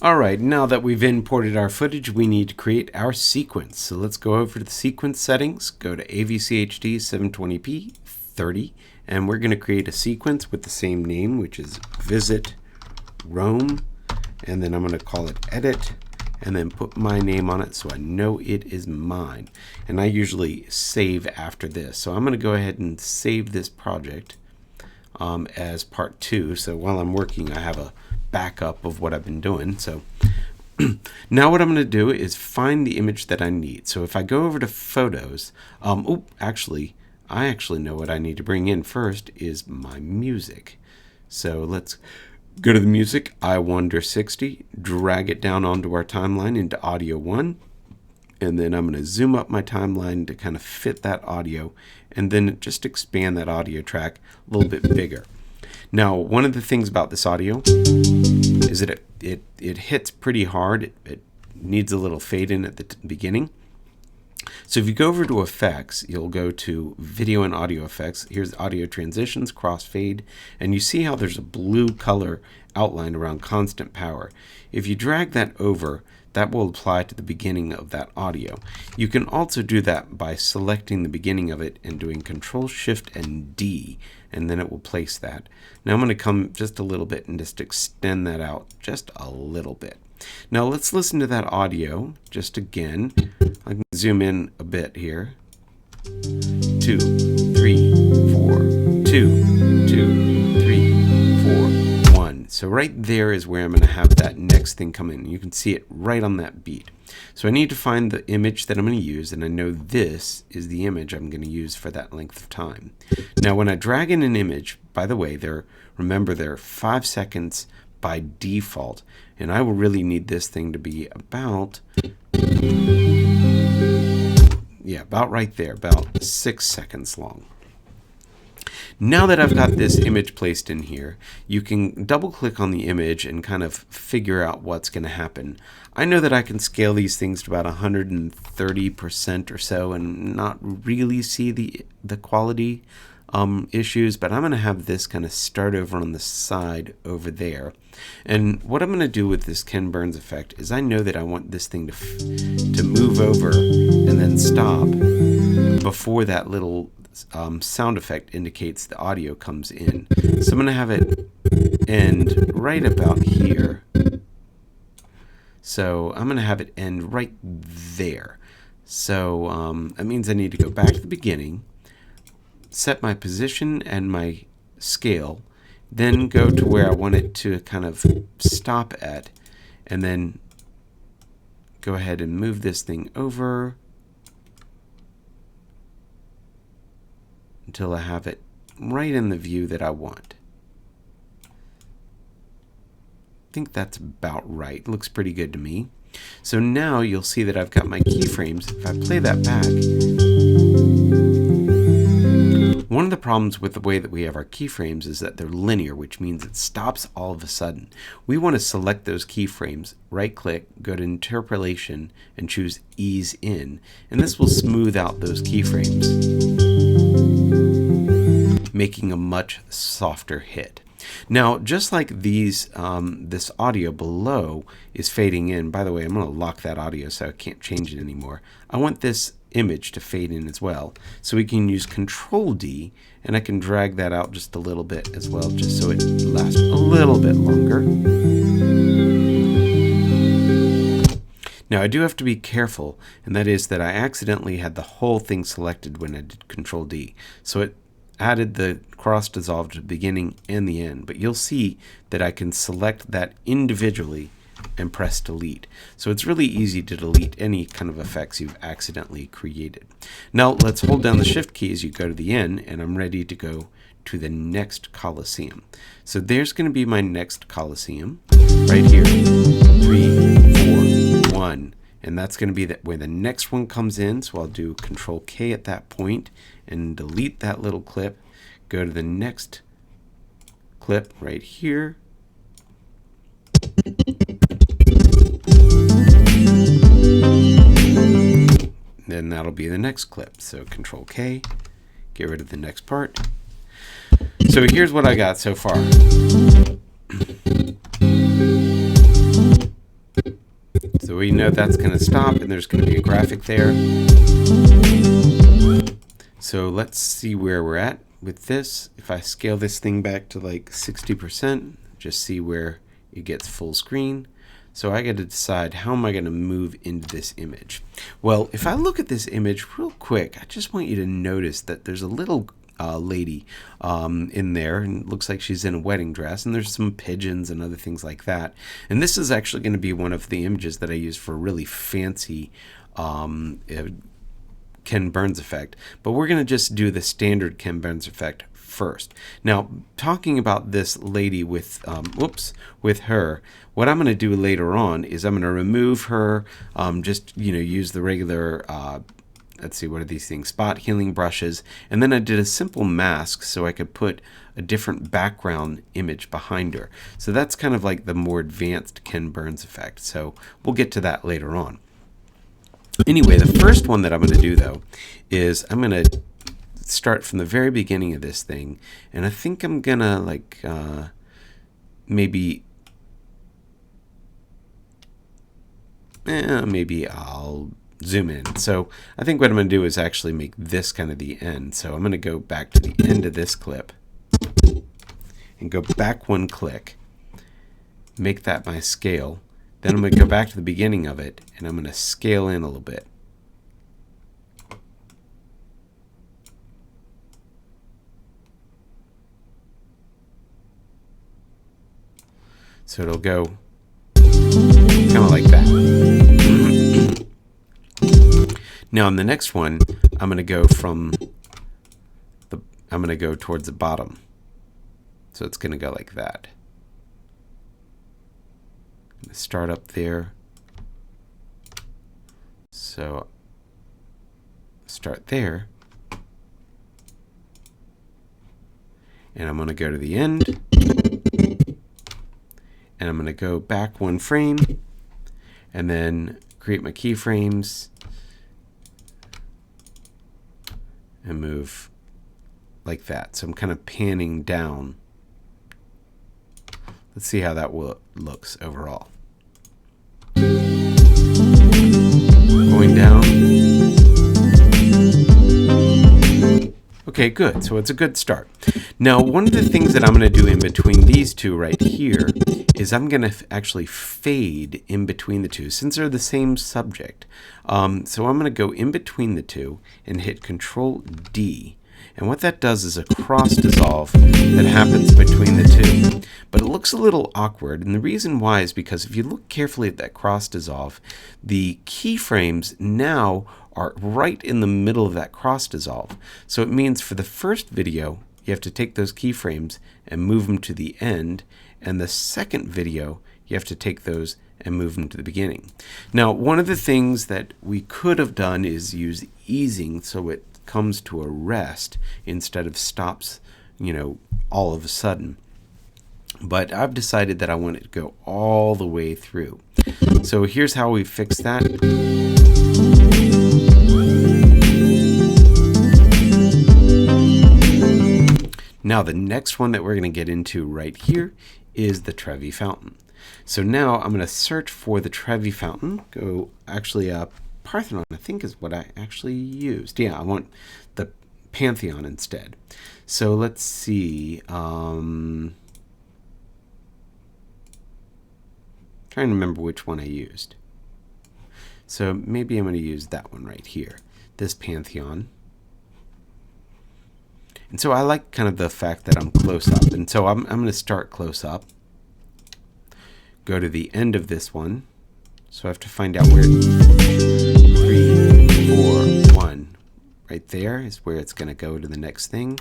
Alright, now that we've imported our footage, we need to create our sequence. So let's go over to the sequence settings, go to AVCHD 720p 30, and we're going to create a sequence with the same name, which is visit Rome, and then I'm going to call it edit, and then put my name on it so I know it is mine. And I usually save after this. So I'm going to go ahead and save this project as part 2. So while I'm working, I have a backup of what I've been doing. So now what I'm going to do is find the image that I need. So if I go over to photos, I actually know what I need to bring in first is my music. So let's go to the music, I Wonder 60, drag it down onto our timeline into audio 1, and then I'm going to zoom up my timeline to kind of fit that audio, and then just expand that audio track a little bit bigger. Now, one of the things about this audio is that it hits pretty hard. It needs a little fade in at the beginning. So if you go over to effects, you'll go to video and audio effects. Here's audio transitions, crossfade, and you see how there's a blue color outlined around constant power. If you drag that over, that will apply to the beginning of that audio. You can also do that by selecting the beginning of it and doing Control Shift and D, and then it will place that. Now I'm going to come just a little bit and just extend that out just a little bit. Now let's listen to that audio just again. I can zoom in a bit here. 2, 3, 4, 2, 2, 3, 4, 1. So right there is where I'm going to have that next thing come in. You can see it right on that beat. So I need to find the image that I'm going to use, and I know this is the image I'm going to use for that length of time. Now when I drag in an image, by the way, remember they're 5 seconds by default, and I will really need this thing to be about right there, about 6 seconds long. Now that I've got this image placed in here, you can double click on the image and kind of figure out what's going to happen. I know that I can scale these things to about 130% or so and not really see the quality issues, but I'm going to have this kind of start over on the side over there. And what I'm going to do with this Ken Burns effect is I know that I want this thing to move over and then stop before that little sound effect indicates the audio comes in. So I'm going to have it end right about here. So I'm going to have it end right there. So that means I need to go back to the beginning, set my position and my scale, then go to where I want it to kind of stop at, and then go ahead and move this thing over until I have it right in the view that I want. I think that's about right. Looks pretty good to me. So now you'll see that I've got my keyframes. If I play that back, one of the problems with the way that we have our keyframes is that they're linear, which means it stops all of a sudden. We want to select those keyframes, right click, go to interpolation, and choose ease in. And this will smooth out those keyframes, making a much softer hit. Now, just like these, this audio below is fading in. By the way, I'm going to lock that audio so I can't change it anymore. I want this image to fade in as well. So we can use Control D, and I can drag that out just a little bit as well, just so it lasts a little bit longer. Now I do have to be careful, and that is that I accidentally had the whole thing selected when I did Control D. So it added the cross dissolve to the beginning and the end, but you'll see that I can select that individually and press delete. So it's really easy to delete any kind of effects you've accidentally created. Now let's hold down the Shift key as you go to the end, and I'm ready to go to the next Coliseum. So there's going to be my next Coliseum right here. 3, 4, 1. And that's going to be where the next one comes in. So I'll do Control K at that point and delete that little clip. Go to the next clip right here. Then that'll be the next clip. So Control K, get rid of the next part. So here's what I got so far. So we know that's going to stop, and there's going to be a graphic there. So let's see where we're at with this. If I scale this thing back to like 60%, just see where it gets full screen. So I got to decide, how am I going to move into this image? Well, if I look at this image real quick, I just want you to notice that there's a little lady in there, and it looks like she's in a wedding dress, and there's some pigeons and other things like that. And this is actually going to be one of the images that I use for a really fancy Ken Burns effect, but we're going to just do the standard Ken Burns effect first. Now, talking about this lady with with her, what I'm going to do later on is I'm going to remove her, just use the regular let's see, what are these things? Spot healing brushes. And then I did a simple mask so I could put a different background image behind her. So that's kind of like the more advanced Ken Burns effect. So we'll get to that later on. Anyway, the first one that I'm going to do, though, is I'm going to start from the very beginning of this thing. And I think I'm going to, like, maybe I'll zoom in. So I think what I'm going to do is actually make this kind of the end. So I'm going to go back to the end of this clip and go back one click, make that my scale. Then I'm going to go back to the beginning of it, and I'm going to scale in a little bit. So it'll go kind of like that. Now on the next one, I'm going to go towards the bottom. So it's going to go like that. I'm going to start up there. So start there. And I'm going to go to the end. And I'm going to go back one frame. And then create my keyframes. And move like that. So I'm kind of panning down. Let's see how that looks overall. Going down. Okay, good. So it's a good start. Now, one of the things that I'm going to do in between these two right here is I'm going to actually fade in between the two, since they're the same subject. So I'm going to go in between the two and hit Control D. And what that does is a cross dissolve that happens between the two. But it looks a little awkward, and the reason why is because if you look carefully at that cross dissolve, the keyframes now are right in the middle of that cross dissolve. So it means for the first video, you have to take those keyframes and move them to the end, and the second video, you have to take those and move them to the beginning. Now, one of the things that we could have done is use easing so it comes to a rest instead of stops, all of a sudden. But I've decided that I want it to go all the way through. So here's how we fix that. Now the next one that we're going to get into right here is the Trevi fountain. So now I'm going to search for the Trevi fountain. Go actually Parthenon, I think, is what I actually used. Yeah, I want the Pantheon instead. So let's see. Trying to remember which one I used. So maybe I'm going to use that one right here, this Pantheon. And so I like kind of the fact that I'm close up. And so I'm going to start close up. Go to the end of this one. So I have to find out where 3, 4, 1. Right there is where it's going to go to the next thing.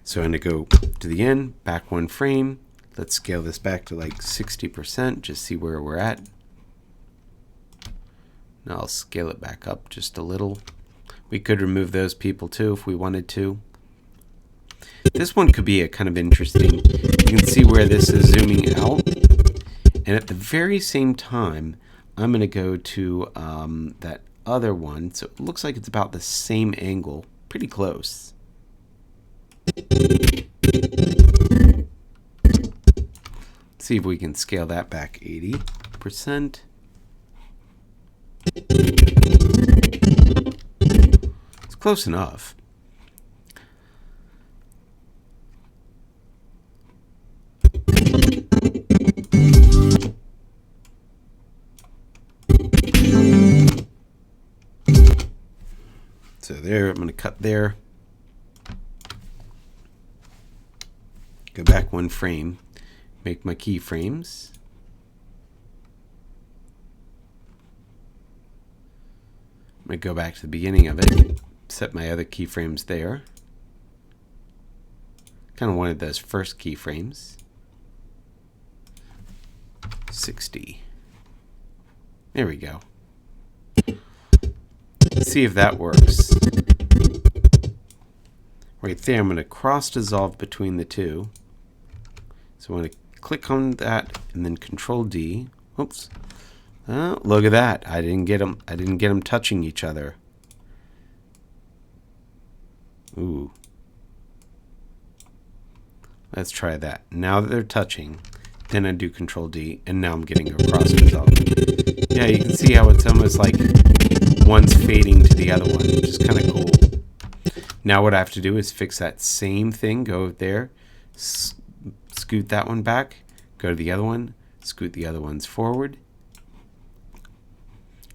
So I'm going to go to the end, back one frame. Let's scale this back to like 60%, just see where we're at. Now I'll scale it back up just a little. We could remove those people too if we wanted to. This one could be a kind of interesting. You can see where this is zooming out. And at the very same time, I'm going to go to that other one. So it looks like it's about the same angle, pretty close. Let's see if we can scale that back 80%. It's close enough. So there, I'm going to cut there. Go back one frame. Make my keyframes. I'm going to go back to the beginning of it. Set my other keyframes there. Kind of wanted those first keyframes. 60. There we go. Let's see if that works. Right there, I'm going to cross dissolve between the two. So I'm going to click on that and then Control D. Oops. Oh, look at that. I didn't get them touching each other. Ooh. Let's try that. Now that they're touching, then I do Control D, and now I'm getting a cross dissolve. Yeah, you can see how it's almost like one's fading to the other one, which is kind of cool. Now what I have to do is fix that same thing. Go there, scoot that one back, go to the other one, scoot the other ones forward.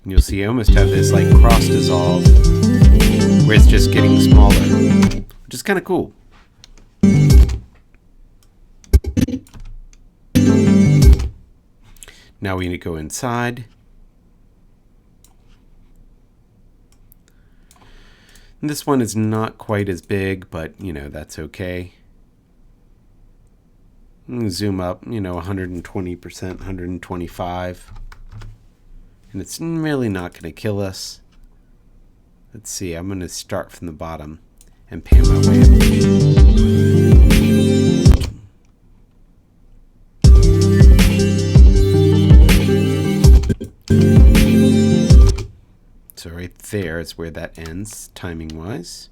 And you'll see I almost have this like cross dissolve where it's just getting smaller, which is kind of cool. Now we need to go inside. And this one is not quite as big, but you know, that's okay. Zoom up, you know, 120%, 125. And it's really not going to kill us. Let's see, I'm going to start from the bottom and pan my way up. So right there is where that ends, timing-wise.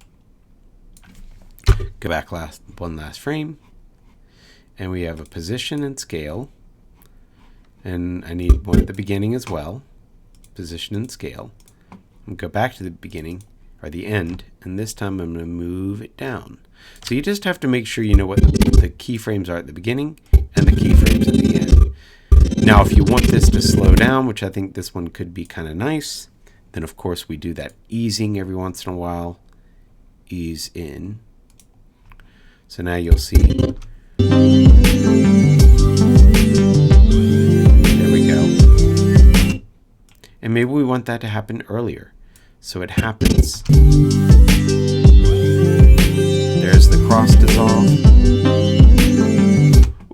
Go back one last frame. And we have a position and scale. And I need one at the beginning as well. Position and scale. And go back to the beginning, or the end, and this time I'm going to move it down. So you just have to make sure you know what the keyframes are at the beginning and the keyframes at the end. Now if you want this to slow down, which I think this one could be kind of nice, then of course we do that easing every once in a while. Ease in. So now you'll see. There we go. And maybe we want that to happen earlier. So it happens. There's the cross dissolve.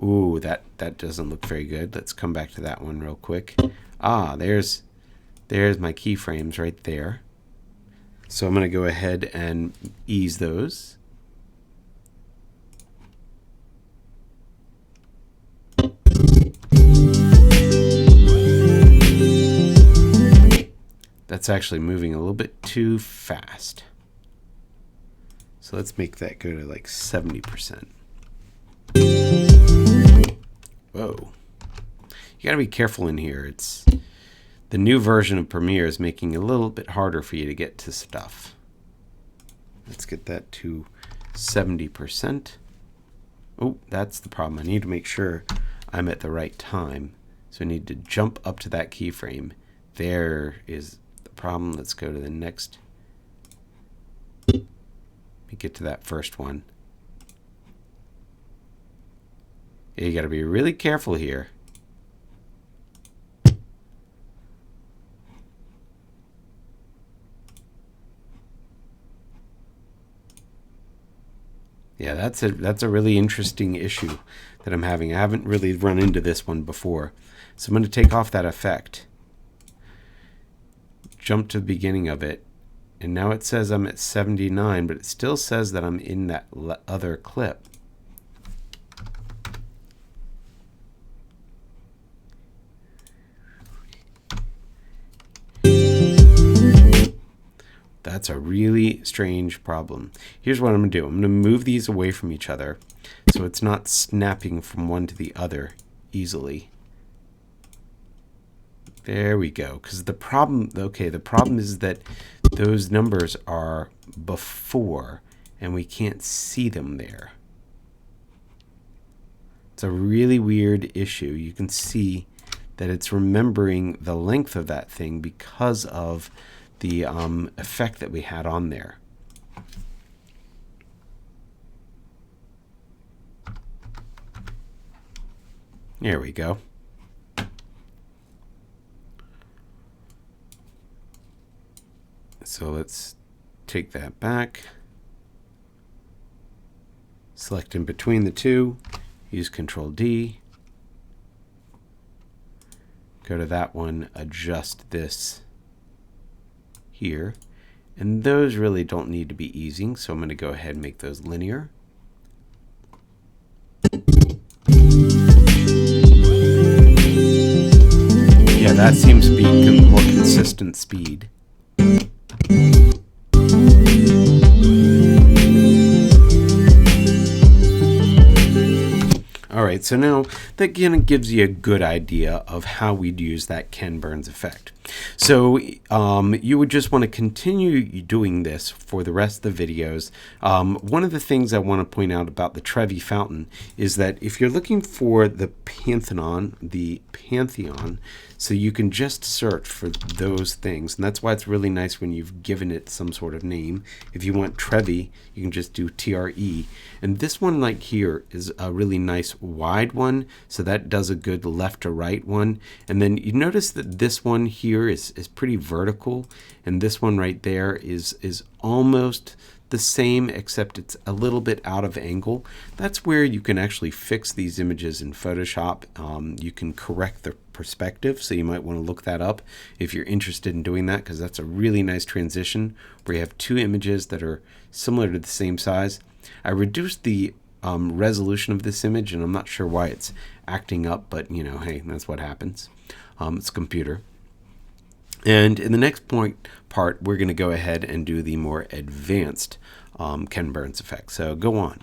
Ooh, that doesn't look very good. Let's come back to that one real quick. Ah, there's my keyframes right there. So I'm going to go ahead and ease those. That's actually moving a little bit too fast. So let's make that go to like 70%. Whoa. You gotta be careful in here. It's the new version of Premiere is making it a little bit harder for you to get to stuff. Let's get that to 70%. Oh, that's the problem. I need to make sure I'm at the right time. So I need to jump up to that keyframe. There is the problem. Let's go to the next. Let me get to that first one. Yeah, you got to be really careful here. Yeah, that's a really interesting issue that I'm having. I haven't really run into this one before. So I'm going to take off that effect. Jump to the beginning of it. And now it says I'm at 79, but it still says that I'm in that other clip. That's a really strange problem. Here's what I'm going to do. I'm going to move these away from each other so it's not snapping from one to the other easily. There we go. Because the problem, okay, the problem is that those numbers are before and we can't see them there. It's a really weird issue. You can see that it's remembering the length of that thing because of the effect that we had on there. There we go. So let's take that back. Select in between the two. Use Control D. Go to that one, adjust this here. And those really don't need to be easing, so I'm going to go ahead and make those linear. Yeah, that seems to be a more consistent speed. Alright, so now that kind of gives you a good idea of how we'd use that Ken Burns effect. So you would just want to continue doing this for the rest of the videos. One of the things I want to point out about the Trevi fountain is that if you're looking for the Pantheon, so you can just search for those things, and that's why it's really nice when you've given it some sort of name. If you want Trevi, you can just do TRE. And this one like here is a really nice wide one, so that does a good left to right one. And then you notice that this one here is pretty vertical, and this one right there is almost the same, except it's a little bit out of angle. That's where you can actually fix these images in Photoshop. You can correct the perspective, so you might want to look that up if you're interested in doing that, because that's a really nice transition where you have two images that are similar to the same size. I reduced the resolution of this image, and I'm not sure why it's acting up, but you know, hey, that's what happens. It's a computer. And in the next part, we're going to go ahead and do the more advanced Ken Burns effect. So go on.